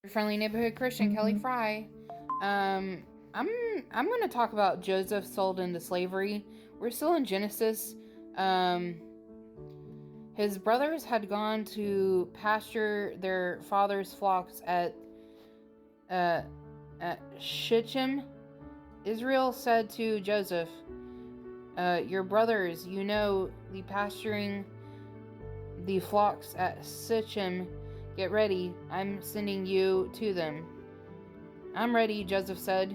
Your friendly neighborhood Christian, Kelly Fry. I'm going to talk about Joseph sold into slavery. We're still in Genesis. His brothers had gone to pasture their father's flocks at Shittim. Israel said to Joseph, "Your brothers, the pasturing the flocks at Shittim. Get ready, I'm sending you to them." "I'm ready," Joseph said.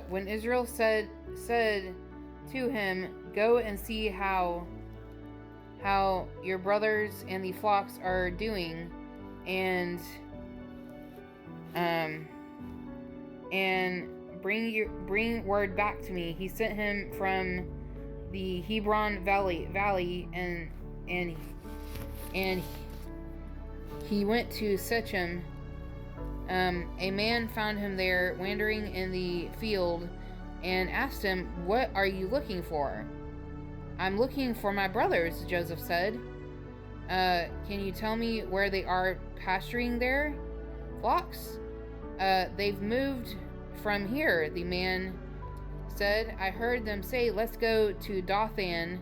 When Israel said to him, "Go and see how your brothers and the flocks are doing, and bring word back to me." He sent him from the Hebron Valley, and he went to Shechem. A man found him there, wandering in the field, and asked him, "What are you looking for?" "I'm looking for my brothers," Joseph said. Can you tell me where they are pasturing their flocks?" They've moved from here," the man said. "I heard them say, 'Let's go to Dothan.'"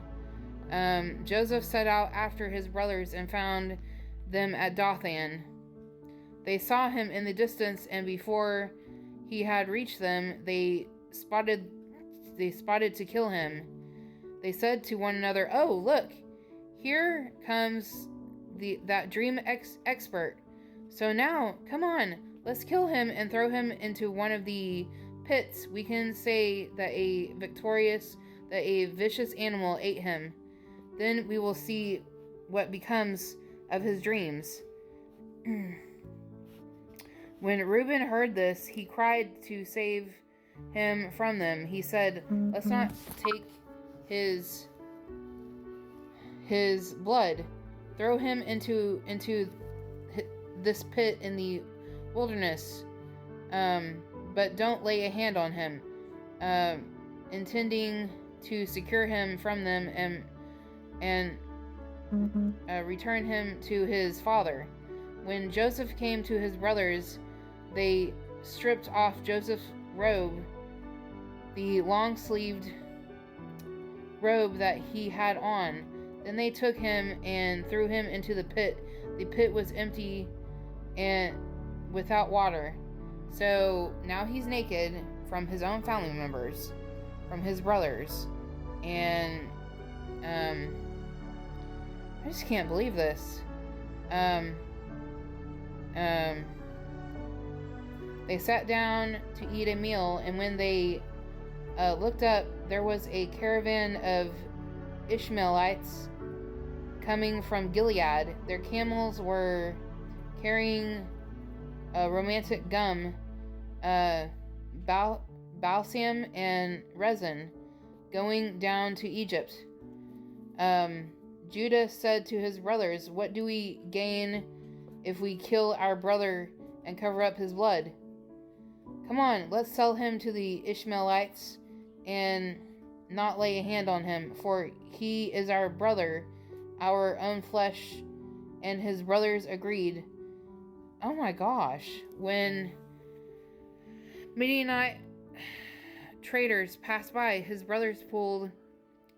Joseph set out after his brothers and found them at Dothan. They saw him in the distance, and before he had reached them, they spotted to kill him. They said to one another, "Oh, look, here comes that dream expert. So now, come on, let's kill him and throw him into one of the pits. We can say that a vicious animal ate him. Then we will see what becomes of his dreams." When Reuben heard this, he cried to save him from them. He said, "Let's not take his blood. Throw him into this pit in the wilderness, but don't lay a hand on him," intending to secure him from them and return him to his father. When Joseph came to his brothers, they stripped off Joseph's robe, the long-sleeved robe that he had on. Then they took him and threw him into the pit. The pit was empty and without water. So now he's naked from his own family members, from his brothers. And I just can't believe this. They sat down to eat a meal, and when they looked up, there was a caravan of Ishmaelites coming from Gilead. Their camels were carrying romantic gum, balsam, and resin, going down to Egypt. Judah said to his brothers, "What do we gain if we kill our brother and cover up his blood? Come on, let's sell him to the Ishmaelites and not lay a hand on him, for he is our brother, our own flesh." And his brothers agreed. Oh my gosh. When Midianite traders passed by, his brothers pulled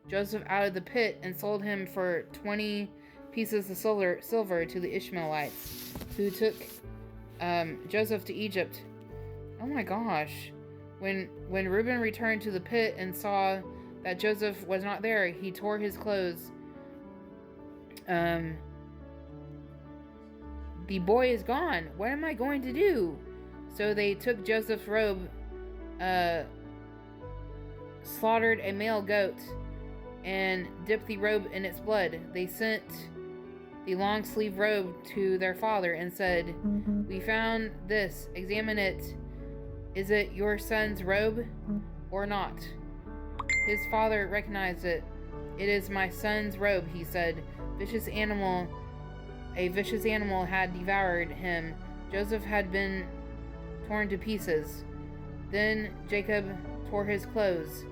Joseph out of the pit and sold him for 20 pieces of silver to the Ishmaelites, who took Joseph to Egypt. Oh my gosh. When Reuben returned to the pit and saw that Joseph was not there, he tore his clothes. "The boy is gone. What am I going to do?" So they took Joseph's robe, slaughtered a male goat, and dipped the robe in its blood. They sent the long-sleeved robe to their father and said, "We found this. Examine it. Is it your son's robe or not?" His father recognized it. "It is my son's robe," he said. A vicious animal had devoured him. Joseph had been torn to pieces. Then Jacob tore his clothes,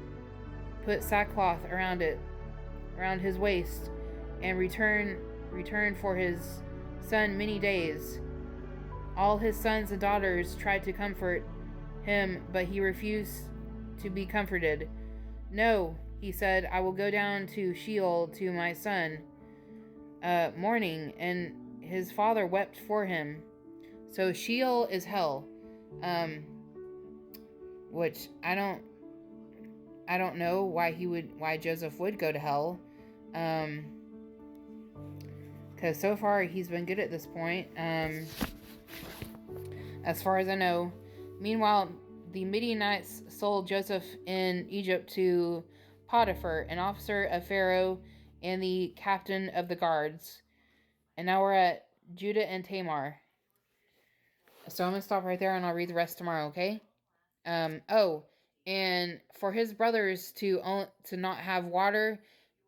put sackcloth around his waist, and returned returned for his son many days. All his sons and daughters tried to comfort him, but he refused to be comforted. No, he said, I will go down to Sheol to my son, mourning, and his father wept for him. So Sheol is hell, which I don't know why Joseph would go to hell, because so far he's been good at this point, as far as I know. Meanwhile, the Midianites sold Joseph in Egypt to Potiphar, an officer of Pharaoh and the captain of the guards. And now we're at Judah and Tamar. So I'm going to stop right there and I'll read the rest tomorrow, okay? Oh, and for his brothers to not have water,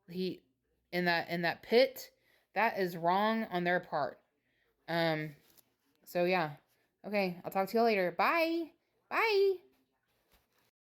in that pit, that is wrong on their part. So yeah. Okay, I'll talk to you later. Bye. Bye.